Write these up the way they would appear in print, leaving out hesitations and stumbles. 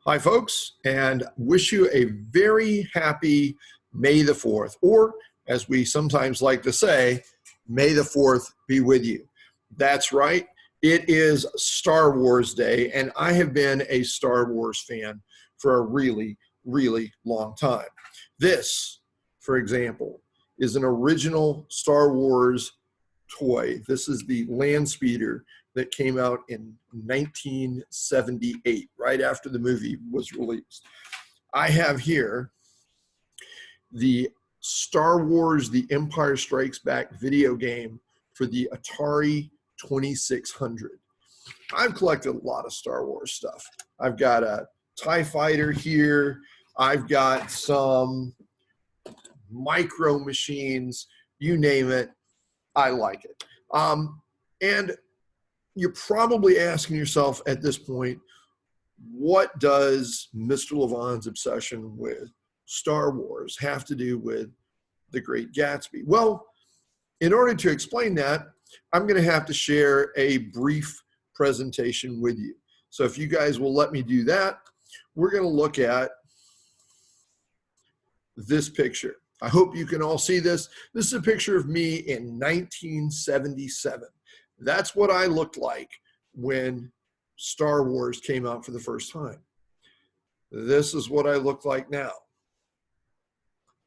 Hi, folks, and wish you a very happy May the 4th, or as we sometimes like to say, May the 4th be with you. That's right, it is Star Wars Day, and I have been a Star Wars fan for a really, really long time. This, for example, is an original Star Wars toy. This is the Land Speeder that came out in 1978, right after the movie was released. I have here the Star Wars The Empire Strikes Back video game for the Atari 2600. I've collected a lot of Star Wars stuff. I've got a TIE Fighter here. I've got some micro machines, you name it. I like it. And you're probably asking yourself at this point, what does Mr. Levon's obsession with Star Wars have to do with The Great Gatsby? Well, in order to explain that, I'm going to have to share a brief presentation with you. So if you guys will let me do that, we're going to look at this picture. I hope you can all see this. This is a picture of me in 1977. That's what I looked like when Star Wars came out for the first time. This is what I look like now.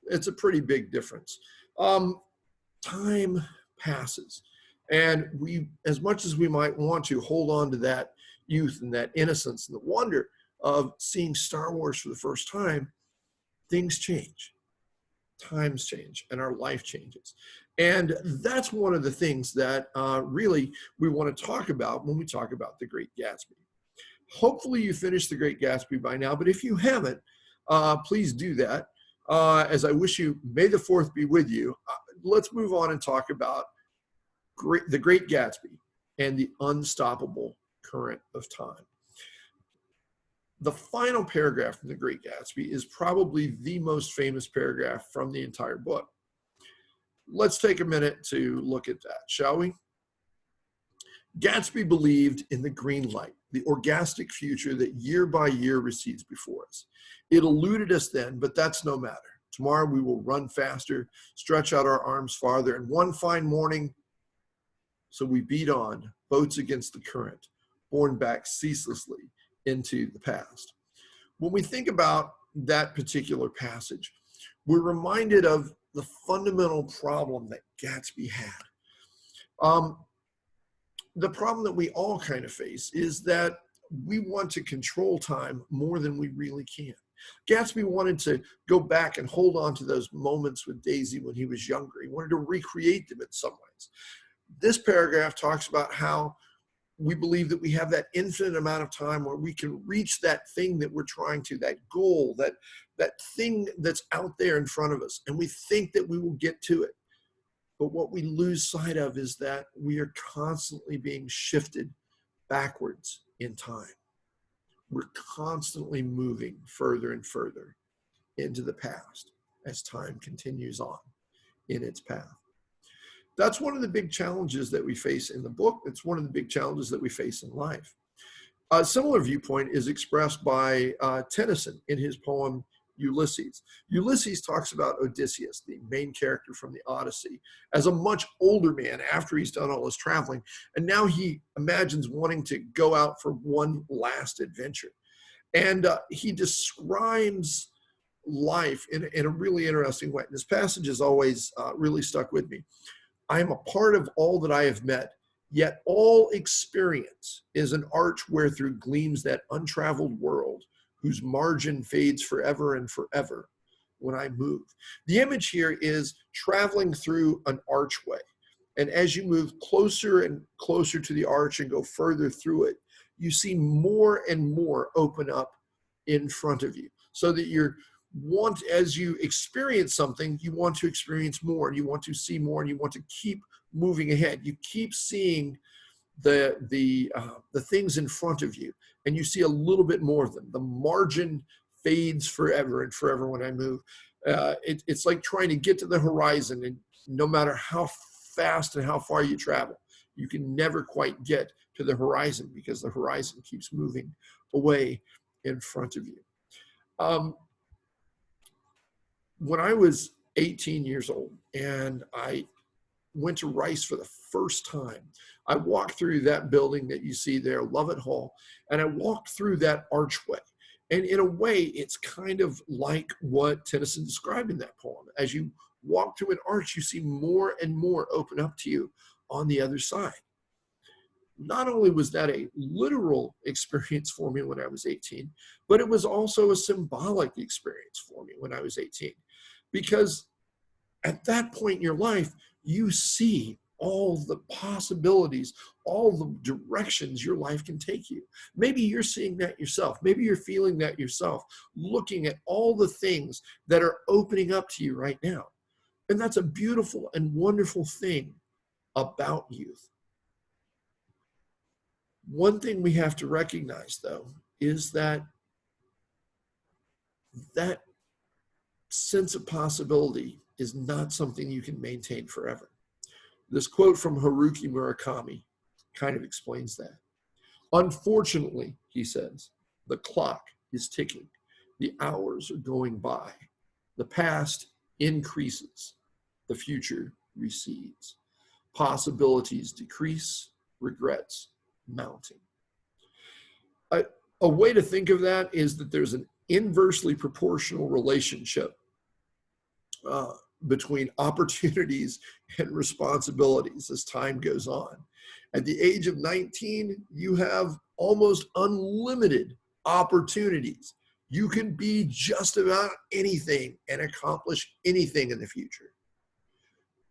It's a pretty big difference. Time passes, and we, as much as we might want to hold on to that youth and that innocence and the wonder of seeing Star Wars for the first time, things change. Times change and our life changes. And that's one of the things that really we want to talk about when we talk about The Great Gatsby. Hopefully you finished The Great Gatsby by now, but if you haven't, please do that. As I wish you, May the 4th be with you. Let's move on and talk about The Great Gatsby and the unstoppable current of time. The final paragraph from The Great Gatsby is probably the most famous paragraph from the entire book. Let's take a minute to look at that, shall we? Gatsby believed in the green light, the orgastic future that year by year recedes before us. It eluded us then, but that's no matter. Tomorrow we will run faster, stretch out our arms farther, and one fine morning, so we beat on, boats against the current, borne back ceaselessly into the past. When we think about that particular passage, we're reminded of the fundamental problem that Gatsby had. The problem that we all kind of face is that we want to control time more than we really can. Gatsby wanted to go back and hold on to those moments with Daisy when he was younger. He wanted to recreate them in some ways. This paragraph talks about how we believe that we have that infinite amount of time where we can reach that thing that we're trying to, that goal, that thing that's out there in front of us, and we think that we will get to it. But what we lose sight of is that we are constantly being shifted backwards in time. We're constantly moving further and further into the past as time continues on in its path. That's one of the big challenges that we face in the book. It's one of the big challenges that we face in life. A similar viewpoint is expressed by Tennyson in his poem Ulysses. Ulysses talks about Odysseus, the main character from the Odyssey, as a much older man after he's done all his traveling. And now he imagines wanting to go out for one last adventure. And he describes life in a really interesting way. This passage has always really stuck with me. I am a part of all that I have met, yet all experience is an arch wherethrough gleams that untraveled world, whose margin fades forever and forever when I move. The image here is traveling through an archway. And as you move closer and closer to the arch and go further through it, you see more and more open up in front of you, so that as you experience something, you want to experience more, and you want to see more, and you want to keep moving ahead. You keep seeing the things in front of you, and you see a little bit more of them. The margin fades forever and forever when I move. It's like trying to get to the horizon, and no matter how fast and how far you travel, you can never quite get to the horizon because the horizon keeps moving away in front of you. When I was 18 years old and I went to Rice for the first time, I walked through that building that you see there, Lovett Hall, and I walked through that archway. And in a way, it's kind of like what Tennyson described in that poem. As you walk through an arch, you see more and more open up to you on the other side. Not only was that a literal experience for me when I was 18, but it was also a symbolic experience for me when I was 18. Because at that point in your life, you see all the possibilities, all the directions your life can take you. Maybe you're seeing that yourself. Maybe you're feeling that yourself, looking at all the things that are opening up to you right now. And that's a beautiful and wonderful thing about youth. One thing we have to recognize, though, is that that sense of possibility is not something you can maintain forever. This quote from Haruki Murakami kind of explains that. Unfortunately, he says, the clock is ticking. The hours are going by. The past increases. The future recedes. Possibilities decrease. Regrets mounting. A way to think of that is that there's an inversely proportional relationship between opportunities and responsibilities as time goes on. At the age of 19, you have almost unlimited opportunities. You can be just about anything and accomplish anything in the future.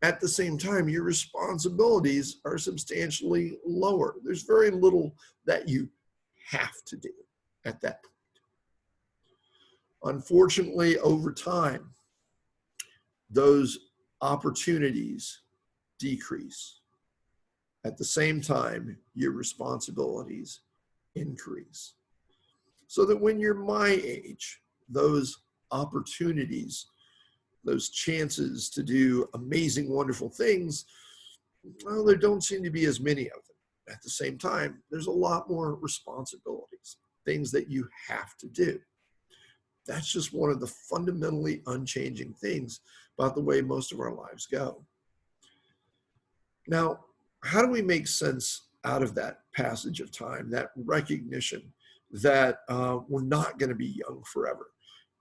At the same time, your responsibilities are substantially lower. There's very little that you have to do at that point. Unfortunately, over time, those opportunities decrease. At the same time, your responsibilities increase. So that when you're my age, those opportunities, those chances to do amazing, wonderful things, well, there don't seem to be as many of them. At the same time, there's a lot more responsibilities, things that you have to do. That's just one of the fundamentally unchanging things about the way most of our lives go. Now, how do we make sense out of that passage of time, that recognition that we're not going to be young forever,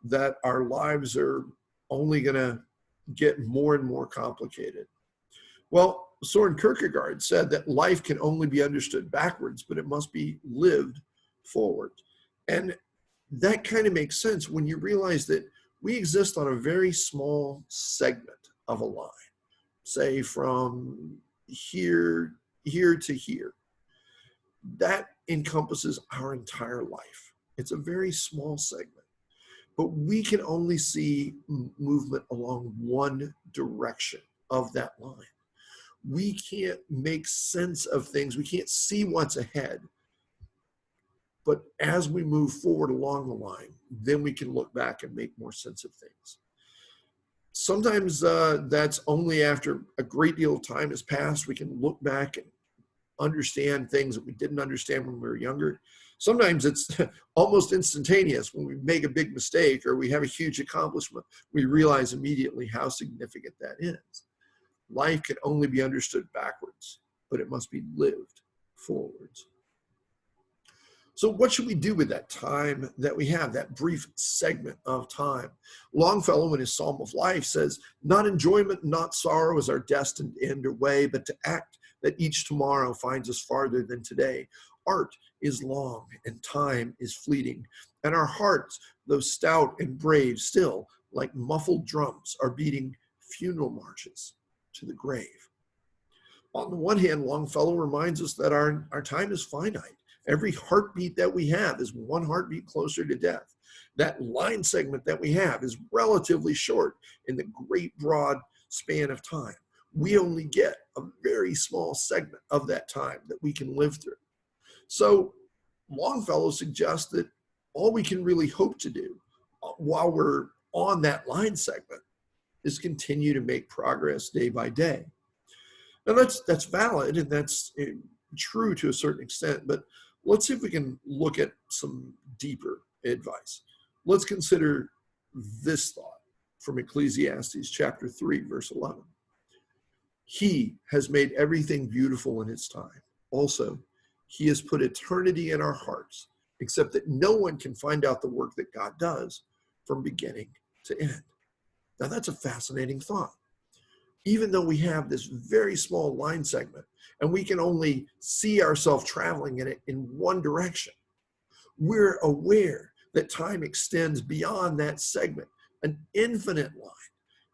that our lives are only going to get more and more complicated? Well, Soren Kierkegaard said that life can only be understood backwards, but it must be lived forward. And that kind of makes sense when you realize that we exist on a very small segment of a line, say from here to here. That encompasses our entire life. It's a very small segment, but we can only see movement along one direction of that line. We can't make sense of things. We can't see what's ahead. But as we move forward along the line, then we can look back and make more sense of things. Sometimes that's only after a great deal of time has passed, we can look back and understand things that we didn't understand when we were younger. Sometimes it's almost instantaneous. When we make a big mistake or we have a huge accomplishment, we realize immediately how significant that is. Life can only be understood backwards, but it must be lived forwards. So what should we do with that time that we have, that brief segment of time? Longfellow in his Psalm of Life says, not enjoyment, not sorrow is our destined end or way, but to act that each tomorrow finds us farther than today. Art is long and time is fleeting, and our hearts, though stout and brave, still, like muffled drums, are beating funeral marches to the grave. On the one hand, Longfellow reminds us that our time is finite. Every heartbeat that we have is one heartbeat closer to death. That line segment that we have is relatively short in the great broad span of time. We only get a very small segment of that time that we can live through. So Longfellow suggests that all we can really hope to do while we're on that line segment is continue to make progress day by day. Now that's valid and that's true to a certain extent, but let's see if we can look at some deeper advice. Let's consider this thought from Ecclesiastes chapter 3, verse 11. He has made everything beautiful in its time. Also, he has put eternity in our hearts, except that no one can find out the work that God does from beginning to end. Now, that's a fascinating thought. Even though we have this very small line segment and we can only see ourselves traveling in it in one direction, we're aware that time extends beyond that segment, an infinite line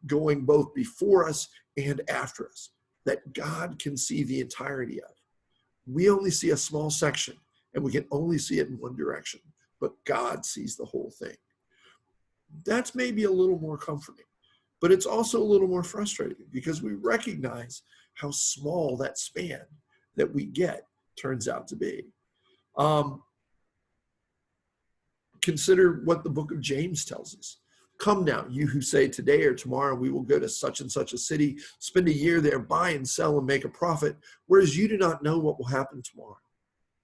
going both before us and after us that God can see the entirety of. We only see a small section and we can only see it in one direction, but God sees the whole thing. That's maybe a little more comforting, but it's also a little more frustrating because we recognize how small that span that we get turns out to be. Consider what the book of James tells us. Come now, you who say today or tomorrow we will go to such and such a city, spend a year there, buy and sell and make a profit, whereas you do not know what will happen tomorrow.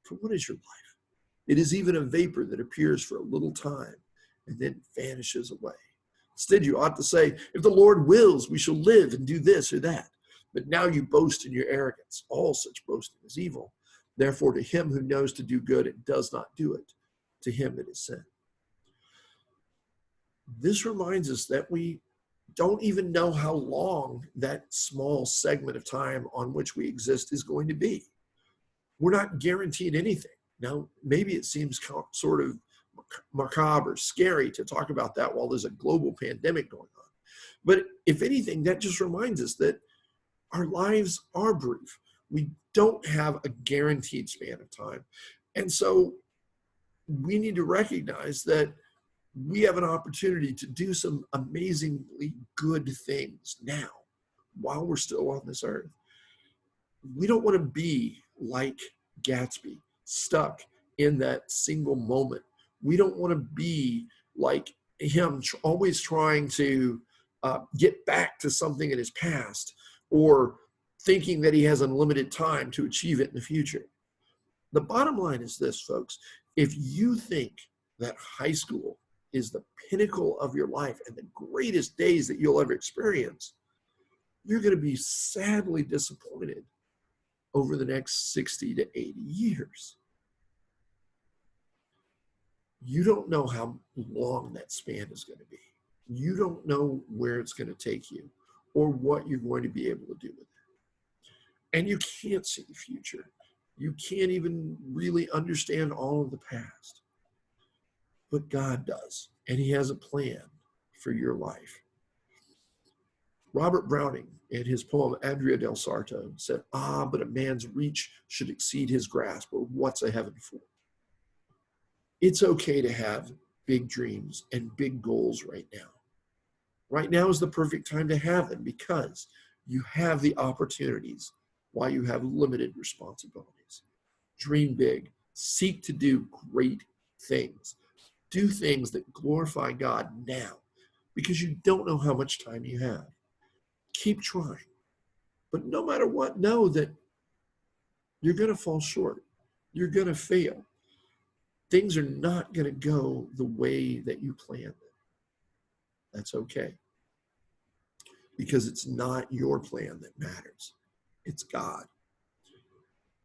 For what is your life? It is even a vapor that appears for a little time and then vanishes away. Instead, you ought to say, if the Lord wills, we shall live and do this or that. But now you boast in your arrogance. All such boasting is evil. Therefore, to him who knows to do good and does not do it, to him it is sin. This reminds us that we don't even know how long that small segment of time on which we exist is going to be. We're not guaranteed anything. Now, maybe it seems sort of macabre, scary to talk about that while there's a global pandemic going on. But if anything, that just reminds us that our lives are brief. We don't have a guaranteed span of time. And so we need to recognize that we have an opportunity to do some amazingly good things now while we're still on this earth. We don't want to be like Gatsby, stuck in that single moment. We don't want to be like him, always trying to get back to something in his past or thinking that he has unlimited time to achieve it in the future. The bottom line is this, folks. If you think that high school is the pinnacle of your life and the greatest days that you'll ever experience, you're going to be sadly disappointed over the next 60 to 80 years. You don't know how long that span is going to be. You don't know where it's going to take you or what you're going to be able to do with it. And you can't see the future. You can't even really understand all of the past. But God does, and he has a plan for your life. Robert Browning, in his poem Adria del Sarto, said, but a man's reach should exceed his grasp, or what's a heaven for? It's okay to have big dreams and big goals right now. Right now is the perfect time to have them because you have the opportunities while you have limited responsibilities. Dream big. Seek to do great things. Do things that glorify God now because you don't know how much time you have. Keep trying. But no matter what, know that you're going to fall short. You're going to fail. Things are not going to go the way that you planned them. That's okay. Because it's not your plan that matters. It's God.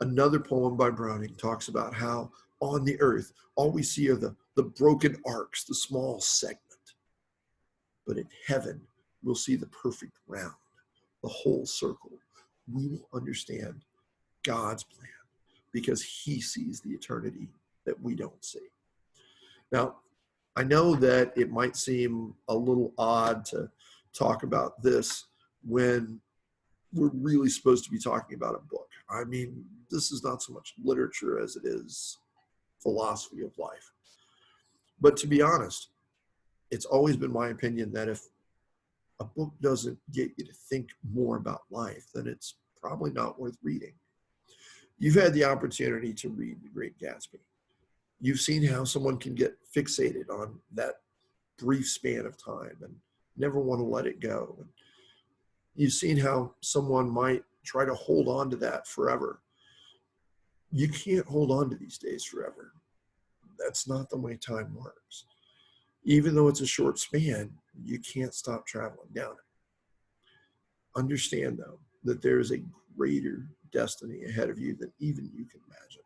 Another poem by Browning talks about how on the earth, all we see are the broken arcs, the small segment. But in heaven, we'll see the perfect round, the whole circle. We will understand God's plan because he sees the eternity that we don't see. Now, I know that it might seem a little odd to talk about this when we're really supposed to be talking about a book. I mean, this is not so much literature as it is philosophy of life. But to be honest, it's always been my opinion that if a book doesn't get you to think more about life, then it's probably not worth reading. You've had the opportunity to read The Great Gatsby. You've seen how someone can get fixated on that brief span of time and never want to let it go. And you've seen how someone might try to hold on to that forever. You can't hold on to these days forever. That's not the way time works. Even though it's a short span, you can't stop traveling down it. Understand, though, that there is a greater destiny ahead of you than even you can imagine.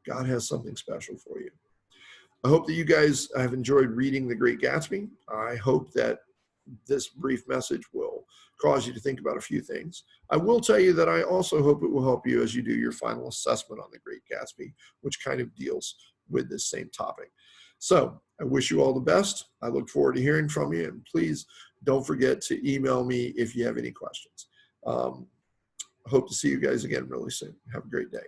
God has something special for you. I hope that you guys have enjoyed reading The Great Gatsby. I hope that this brief message will cause you to think about a few things. I will tell you that I also hope it will help you as you do your final assessment on The Great Gatsby, which kind of deals with this same topic. So I wish you all the best. I look forward to hearing from you, and please don't forget to email me if you have any questions. I hope to see you guys again really soon. Have a great day.